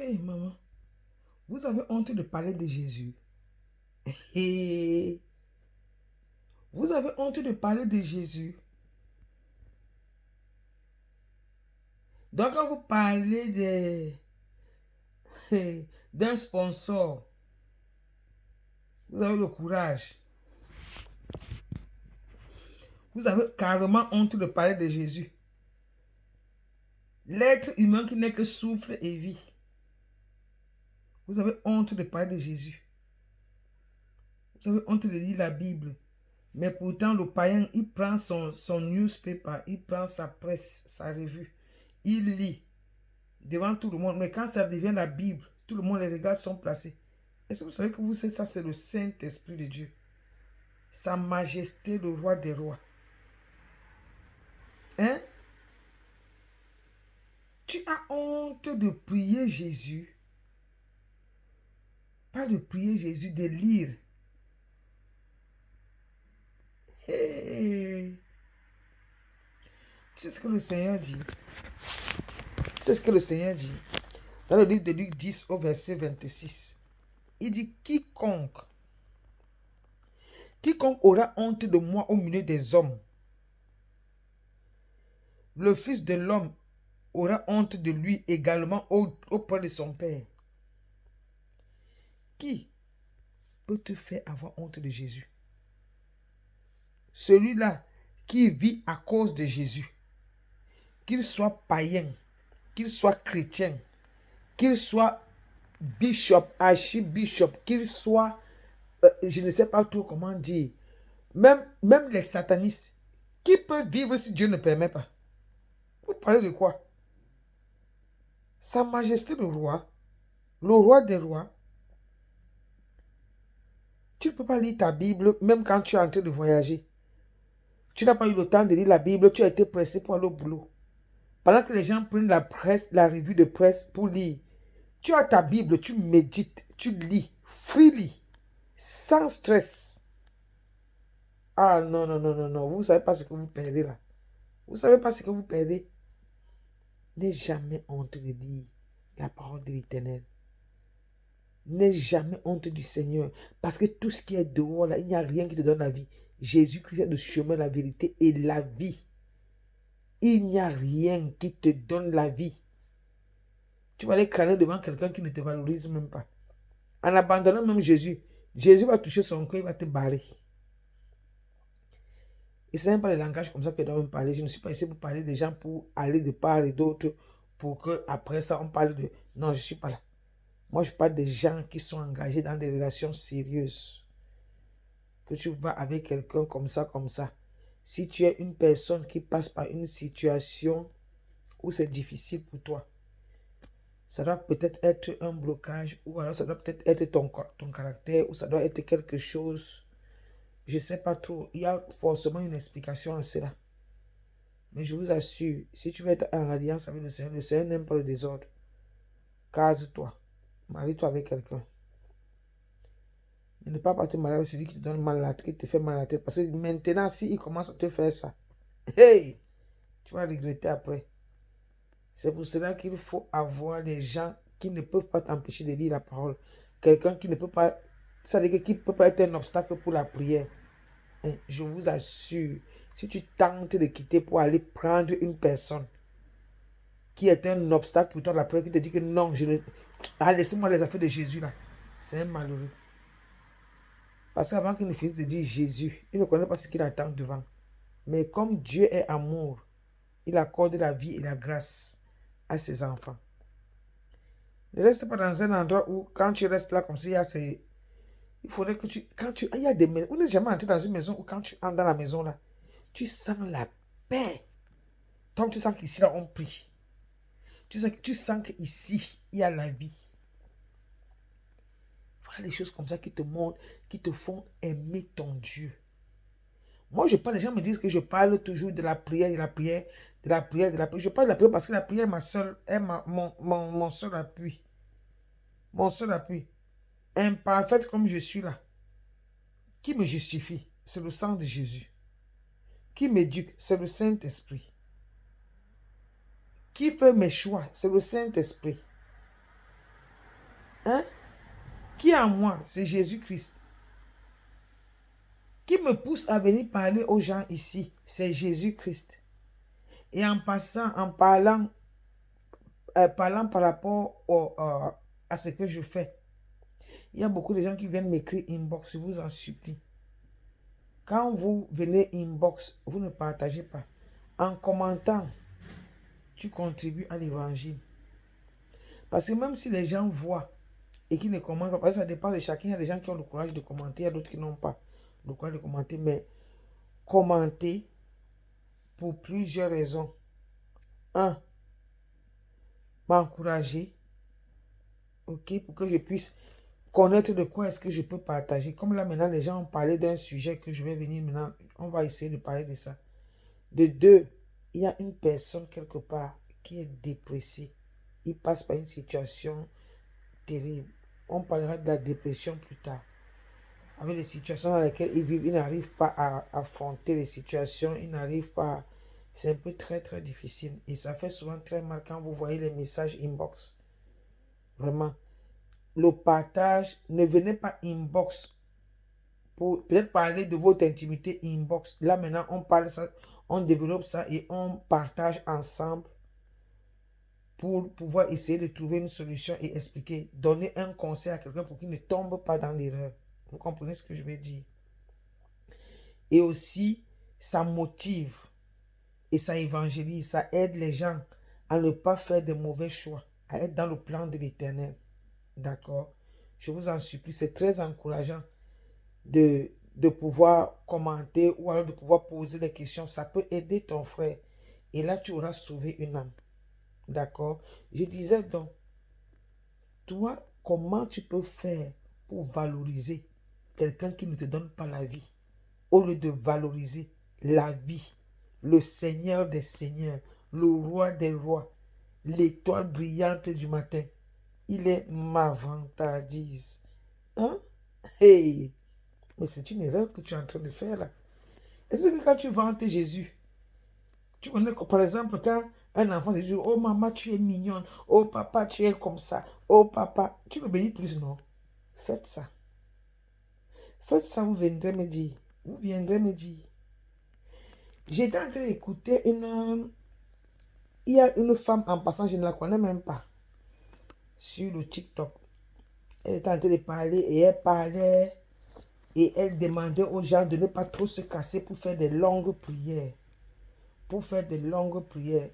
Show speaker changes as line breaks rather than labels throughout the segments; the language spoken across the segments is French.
Hé, maman, vous avez honte de parler de Jésus. Hé, vous avez honte de parler de Jésus. Donc, quand vous parlez d'un sponsor, vous avez le courage. Vous avez carrément honte de parler de Jésus. L'être humain qui n'est que souffre et vit. Vous avez honte de parler de Jésus. Vous avez honte de lire la Bible. Mais pourtant, le païen, il prend son newspaper, il prend sa presse, sa revue. Il lit devant tout le monde. Mais quand ça devient la Bible, tout le monde, les regards sont placés. Est-ce que vous savez que vous savez ça, c'est le Saint-Esprit de Dieu. Sa majesté, le roi des rois. Hein? Tu as honte de prier Jésus. Pas de prier Jésus, de lire. Hey. Tu sais ce que le Seigneur dit? Tu sais ce que le Seigneur dit? Dans le livre de Luc 10 au verset 26. Il dit, quiconque aura honte de moi au milieu des hommes, le Fils de l'homme aura honte de lui également auprès de son Père. Qui peut te faire avoir honte de Jésus? Celui-là qui vit à cause de Jésus, qu'il soit païen, qu'il soit chrétien, qu'il soit bishop, archibishop, qu'il soit, je ne sais pas trop comment dire, même les satanistes, qui peut vivre si Dieu ne permet pas? Vous parlez de quoi? Sa majesté le roi des rois. Tu ne peux pas lire ta Bible même quand tu es en train de voyager. Tu n'as pas eu le temps de lire la Bible, tu as été pressé pour aller au boulot. Pendant que les gens prennent la presse, la revue de presse pour lire, tu as ta Bible, tu médites, tu lis, freely, sans stress. Ah non, non, non, non, non, vous ne savez pas ce que vous perdez là. Vous ne savez pas ce que vous perdez. N'aie jamais honte de lire la parole de l'Éternel. N'aie jamais honte du Seigneur. Parce que tout ce qui est dehors là, il n'y a rien qui te donne la vie. Jésus-Christ est le chemin, la vérité et la vie. Il n'y a rien qui te donne la vie. Tu vas aller crâner devant quelqu'un qui ne te valorise même pas. En abandonnant même Jésus, Jésus va toucher son cœur, il va te barrer. Et ce n'est pas le langage comme ça que doit me parler. Je ne suis pas ici pour parler des gens pour aller de part et d'autre pour que après ça on parle de... Non, je ne suis pas là. Moi, je parle des gens qui sont engagés dans des relations sérieuses. Que tu vas avec quelqu'un comme ça, comme ça. Si tu es une personne qui passe par une situation où c'est difficile pour toi, ça doit peut-être être un blocage, ou alors ça doit peut-être être ton caractère, ou ça doit être quelque chose, je ne sais pas trop. Il y a forcément une explication à cela. Mais je vous assure, si tu veux être en alliance avec le Seigneur n'aime pas le désordre. Case-toi. Marie-toi avec quelqu'un. Ne pas te marier avec celui qui te donne mal à la tête, qui te fait mal à la tête. Parce que maintenant, s'il commence à te faire ça, hey, tu vas regretter après. C'est pour cela qu'il faut avoir des gens qui ne peuvent pas t'empêcher de lire la parole. Quelqu'un qui ne peut pas, c'est-à-dire qui ne peut pas être un obstacle pour la prière. Et je vous assure, si tu tentes de quitter pour aller prendre une personne qui est un obstacle pour toi la prière, qui te dit que non, laissez-moi les affaires de Jésus là, c'est un malheureux. Parce qu'avant qu'il ne finisse de dire Jésus, il ne connaît pas ce qu'il attend devant. Mais comme Dieu est amour, il accorde la vie et la grâce à ses enfants. Ne reste pas dans un endroit où, quand tu restes là comme ça, il faudrait que il y a des maisons. Vous n'êtes jamais entré dans une maison où quand tu entres dans la maison là, tu sens la paix. Donc tu sens qu'ici là on prie. Tu sens qu'ici il y a la vie. Voilà les choses comme ça qui te montrent, qui te font aimer ton Dieu. Moi, je parle, les gens me disent que je parle toujours de la prière, de la prière, de la prière, de la prière. Je parle de la prière parce que la prière est mon seul appui. Mon seul appui. Imparfaite comme je suis là. Qui me justifie? C'est le sang de Jésus. Qui m'éduque? C'est le Saint-Esprit. Qui fait mes choix? C'est le Saint-Esprit. Hein? Qui est en moi? C'est Jésus-Christ. Qui me pousse à venir parler aux gens ici? C'est Jésus-Christ. Et en passant, en parlant, parlant par rapport à ce que je fais, il y a beaucoup de gens qui viennent m'écrire inbox, je vous en supplie. Quand vous venez inbox, vous ne partagez pas. En commentant, tu contribues à l'évangile. Parce que même si les gens voient et qui ne commentent pas, parce que ça dépend de chacun, il y a des gens qui ont le courage de commenter, il y a d'autres qui n'ont pas le courage de commenter, mais commenter pour plusieurs raisons. Un, m'encourager, ok, pour que je puisse connaître de quoi est-ce que je peux partager. Comme là maintenant, les gens ont parlé d'un sujet que je vais venir maintenant, on va essayer de parler de ça. De deux, il y a une personne quelque part qui est dépressée. Il passe par une situation terrible. On parlera de la dépression plus tard. Avec les situations dans lesquelles ils vivent, ils n'arrivent pas à affronter les situations, ils n'arrivent pas. C'est un peu très très difficile. Et ça fait souvent très mal quand vous voyez les messages inbox. Vraiment. Le partage, ne venez pas inbox pour peut-être parler de votre intimité inbox. Là maintenant, on parle ça, on développe ça et on partage ensemble pour pouvoir essayer de trouver une solution et expliquer, donner un conseil à quelqu'un pour qu'il ne tombe pas dans l'erreur. Vous comprenez ce que je veux dire? Et aussi, ça motive et ça évangélise, ça aide les gens à ne pas faire de mauvais choix, à être dans le plan de l'Éternel. D'accord? Je vous en supplie, c'est très encourageant de pouvoir commenter ou alors de pouvoir poser des questions. Ça peut aider ton frère. Et là, tu auras sauvé une âme. D'accord? Je disais donc, toi, comment tu peux faire pour valoriser quelqu'un qui ne te donne pas la vie, au lieu de valoriser la vie, le Seigneur des Seigneurs, le Roi des Rois, l'étoile brillante du matin. Il est ma vantardise. Hein? Hey! Mais c'est une erreur que tu es en train de faire là. Est-ce que quand tu vantes Jésus, tu connais que par exemple quand un enfant se dit, oh maman, tu es mignonne, oh papa, tu es comme ça, oh papa, tu le bénis plus, non? Faites ça. Faites ça, vous viendrez me dire. Vous viendrez me dire. J'étais en train d'écouter une... Il y a une femme en passant, je ne la connais même pas, sur le TikTok. Elle était en train de parler et elle parlait et elle demandait aux gens de ne pas trop se casser pour faire des longues prières. Pour faire des longues prières.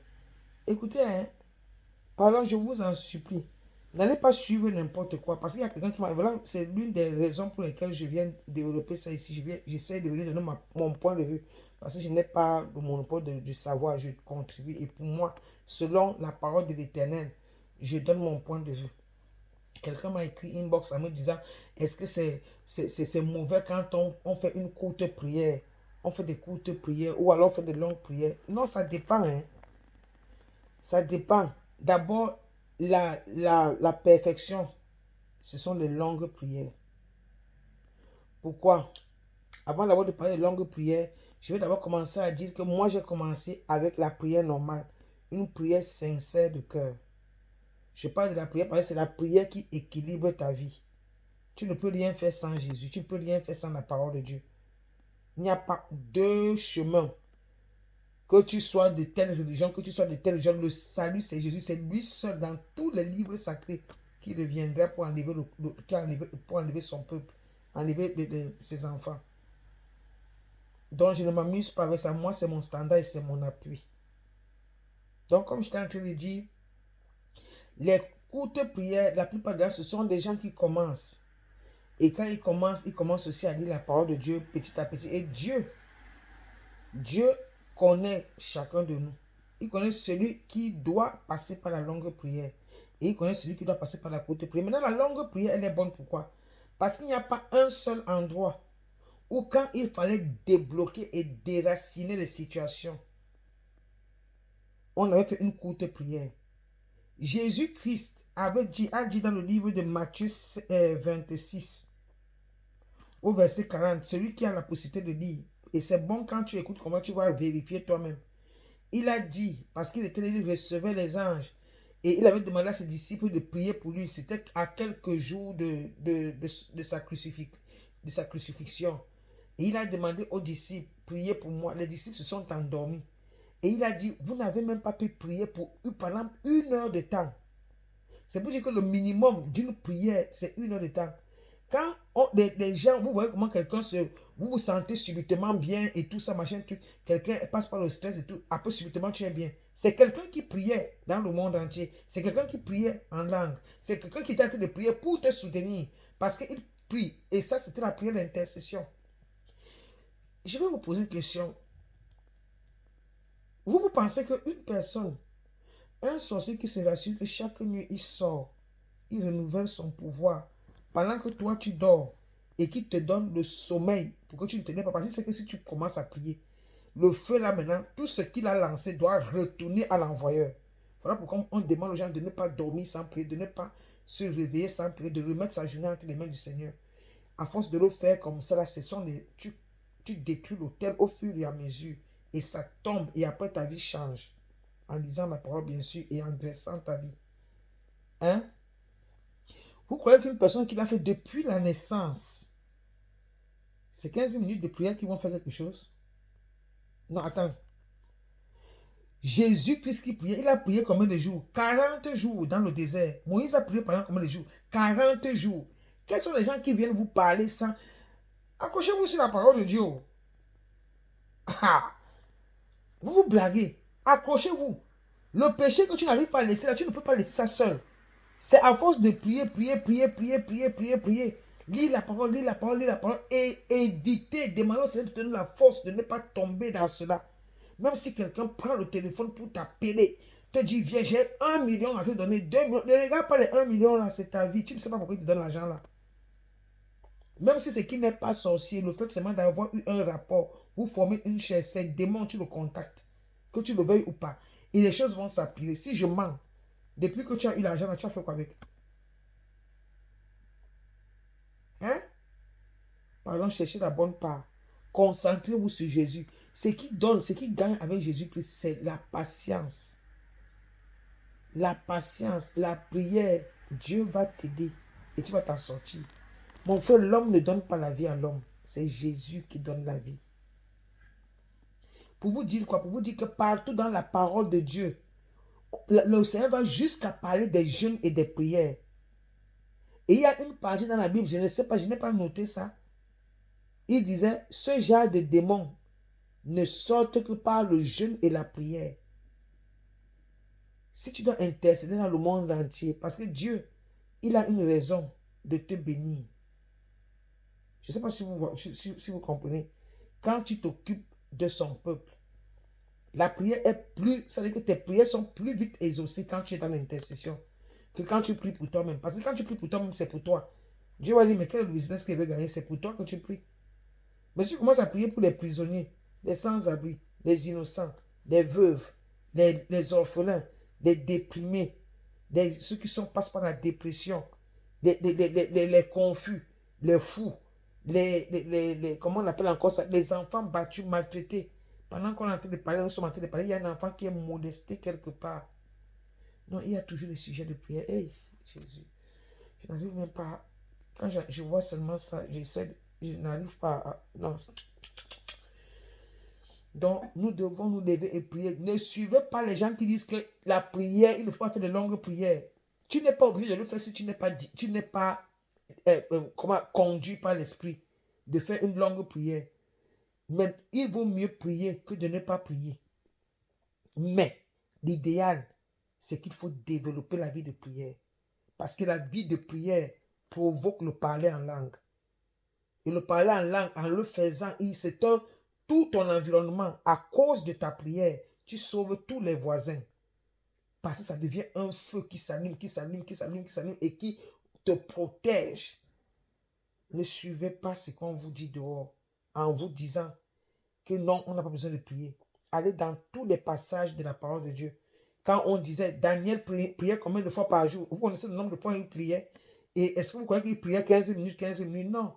Écoutez, hein, pardon, je vous en supplie. N'allez pas suivre n'importe quoi. Parce qu'il y a quelqu'un qui m'a... Voilà, c'est l'une des raisons pour lesquelles je viens développer ça ici. J'essaie de venir donner mon point de vue. Parce que je n'ai pas le monopole du savoir. Je contribue. Et pour moi, selon la parole de l'Éternel, je donne mon point de vue. Quelqu'un m'a écrit inbox en me disant, est-ce que c'est mauvais quand on fait une courte prière? On fait des courtes prières ou alors on fait de longues prières? Non, ça dépend. Hein. Ça dépend. D'abord, la perfection, ce sont les longues prières. Pourquoi? Avant d'abord de parler de longues prières, je vais d'abord commencer à dire que moi j'ai commencé avec la prière normale. Une prière sincère de cœur. Je parle de la prière parce que c'est la prière qui équilibre ta vie. Tu ne peux rien faire sans Jésus. Tu ne peux rien faire sans la parole de Dieu. Il n'y a pas deux chemins. Que tu sois de telle religion, que tu sois de telle religion, le salut c'est Jésus. C'est lui seul dans tous les livres sacrés qui reviendra pour enlever son peuple, enlever ses enfants. Donc je ne m'amuse pas avec ça. Moi c'est mon standard et c'est mon appui. Donc comme je t'ai en train de dire, les courtes prières, la plupart des gens, ce sont des gens qui commencent. Et quand ils commencent aussi à lire la parole de Dieu petit à petit. Et Dieu connaît chacun de nous. Il connaît celui qui doit passer par la longue prière. Et il connaît celui qui doit passer par la courte prière. Maintenant, la longue prière, elle est bonne. Pourquoi? Parce qu'il n'y a pas un seul endroit où quand il fallait débloquer et déraciner les situations, on avait fait une courte prière. Jésus-Christ a dit dans le livre de Matthieu 26, au verset 40, celui qui a la possibilité de lire, et c'est bon quand tu écoutes comment tu vas vérifier toi-même. Il a dit, parce qu'il était là, il recevait les anges, Et il avait demandé à ses disciples de prier pour lui. C'était à quelques jours de sa crucifixion. Et il a demandé aux disciples, priez pour moi. Les disciples se sont endormis. Et il a dit, vous n'avez même pas pu prier pour pendant 1 heure de temps. C'est pour dire que le minimum d'une prière, c'est 1 heure de temps. Quand les gens, vous voyez comment quelqu'un vous vous sentez subitement bien et tout ça, machin, truc, quelqu'un passe par le stress et tout, après subitement tu es bien. C'est quelqu'un qui priait dans le monde entier. C'est quelqu'un qui priait en langue. C'est quelqu'un qui était en train de prier pour te soutenir. Parce qu'il prie. Et ça, c'était la prière d'intercession. Je vais vous poser une question. Vous pensez qu'une personne, un sorcier qui se rassure que chaque nuit il sort, il renouvelle son pouvoir, pendant que toi tu dors, et qu'il te donne le sommeil pour que tu ne te lèves pas, parce que c'est que si tu commences à prier, le feu là maintenant, tout ce qu'il a lancé doit retourner à l'envoyeur. Voilà pourquoi on demande aux gens de ne pas dormir sans prier, de ne pas se réveiller sans prier, de remettre sa journée entre les mains du Seigneur. À force de le faire comme ça, là, tu détruis l'autel au fur et à mesure, et ça tombe, et après ta vie change. En lisant ma parole, bien sûr, et en dressant ta vie. Hein? Vous croyez qu'une personne qui l'a fait depuis la naissance, c'est 15 minutes de prière qui vont faire quelque chose? Non, attends. Jésus, puisqu'il priait, il a prié combien de jours? 40 jours dans le désert. Moïse a prié pendant combien de jours? 40 jours. Quels sont les gens qui viennent vous parler sans... Accrochez-vous sur la parole de Dieu. Ah, vous vous blaguez. Accrochez-vous. Le péché que tu n'arrives pas à laisser là, tu ne peux pas laisser ça seul. C'est à force de prier, prier. Lire la parole, lire la parole, lire la parole. Et éviter, demander au Seigneur de te donner la force de ne pas tomber dans cela. Même si quelqu'un prend le téléphone pour t'appeler, te dit, viens, j'ai 1 million à te donner, 2 millions. Ne regarde pas les 1 million là, c'est ta vie. Tu ne sais pas pourquoi il te donne l'argent là. Même si c'est qui n'est pas sorcier, le fait seulement d'avoir eu un rapport, vous formez une chaise, c'est démon, tu le contactes. Que tu le veuilles ou pas. Et les choses vont s'appuyer. Si je mens, depuis que tu as eu l'argent, tu as fait quoi avec? Hein? Pardon, cherchez la bonne part. Concentrez-vous sur Jésus. Ce qui donne, ce qui gagne avec Jésus-Christ, c'est la patience. La patience, la prière. Dieu va t'aider et tu vas t'en sortir. Mon frère, l'homme ne donne pas la vie à l'homme. C'est Jésus qui donne la vie. Pour vous dire quoi? Pour vous dire que partout dans la parole de Dieu, le Seigneur va jusqu'à parler des jeûnes et des prières. Et il y a une partie dans la Bible, je ne sais pas, je n'ai pas noté ça. Il disait, ce genre de démons ne sortent que par le jeûne et la prière. Si tu dois intercéder dans le monde entier, parce que Dieu, il a une raison de te bénir. Je ne sais pas si vous comprenez. Quand tu t'occupes de son peuple, la prière est plus, ça veut dire que tes prières sont plus vite exaucées quand tu es dans l'intercession que quand tu pries pour toi-même. Parce que quand tu pries pour toi-même, c'est pour toi. Dieu va dire, mais quel est le business qu'il veut gagner? C'est pour toi que tu pries. Mais si tu commences à prier pour les prisonniers, les sans-abri, les innocents, les veuves, les orphelins, les déprimés, ceux qui passent par la dépression, les confus, les fous, comment on appelle encore ça, les enfants battus, maltraités. Pendant qu'on est en train de parler, nous sommes en train de parler, il y a un enfant qui est modesté quelque part. Non, il y a toujours le sujet de prière. Hey, Jésus, je n'arrive même pas. Quand je vois seulement ça, je n'arrive pas à... Non. Donc, nous devons nous lever et prier. Ne suivez pas les gens qui disent que la prière, il ne faut pas faire de longues prières. Tu n'es pas obligé de le faire si tu n'es pas conduit par l'esprit de faire une longue prière. Mais il vaut mieux prier que de ne pas prier. Mais l'idéal, c'est qu'il faut développer la vie de prière. Parce que la vie de prière provoque le parler en langue. Et le parler en langue, en le faisant, il s'éteint tout ton environnement. À cause de ta prière, tu sauves tous les voisins. Parce que ça devient un feu qui s'allume, et qui te protège. Ne suivez pas ce qu'on vous dit dehors en vous disant que non, on n'a pas besoin de prier. Allez dans tous les passages de la parole de Dieu. Quand on disait, Daniel priait combien de fois par jour? Vous connaissez le nombre de fois qu'il priait? Et est-ce que vous croyez qu'il priait 15 minutes? Non.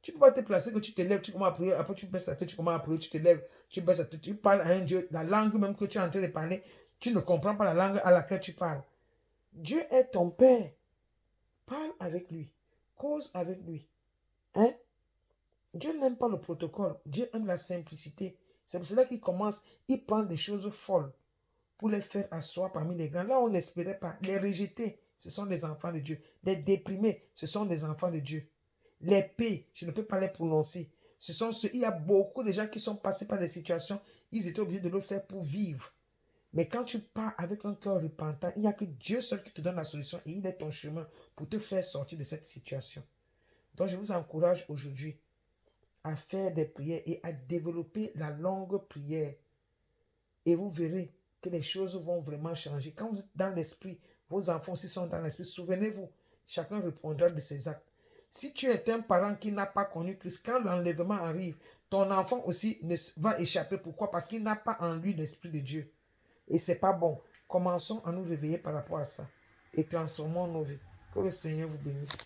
Tu ne peux pas te placer que tu te lèves, tu commences à prier, après tu baisses la tête, tu commences à prier, tu te lèves, tu baisses la tête, tu parles à un Dieu, la langue même que tu es en train de parler, tu ne comprends pas la langue à laquelle tu parles. Dieu est ton Père. Parle avec lui. Cause avec lui. Hein? Dieu n'aime pas le protocole. Dieu aime la simplicité. C'est pour cela qu'il commence, il prend des choses folles pour les faire asseoir parmi les grands. Là, on n'espérait pas. Les rejetés, ce sont des enfants de Dieu. Les déprimés, ce sont des enfants de Dieu. Les paix, je ne peux pas les prononcer. Ce sont ceux, il y a beaucoup de gens qui sont passés par des situations, ils étaient obligés de le faire pour vivre. Mais quand tu pars avec un cœur repentant, il n'y a que Dieu seul qui te donne la solution et il est ton chemin pour te faire sortir de cette situation. Donc, je vous encourage aujourd'hui à faire des prières et à développer la longue prière. Et vous verrez que les choses vont vraiment changer. Quand vous êtes dans l'esprit, vos enfants aussi sont dans l'esprit. Souvenez-vous, chacun répondra de ses actes. Si tu es un parent qui n'a pas connu Christ, quand l'enlèvement arrive, ton enfant aussi va échapper. Pourquoi? Parce qu'il n'a pas en lui l'esprit de Dieu. Et ce n'est pas bon. Commençons à nous réveiller par rapport à ça et transformons nos vies. Que le Seigneur vous bénisse.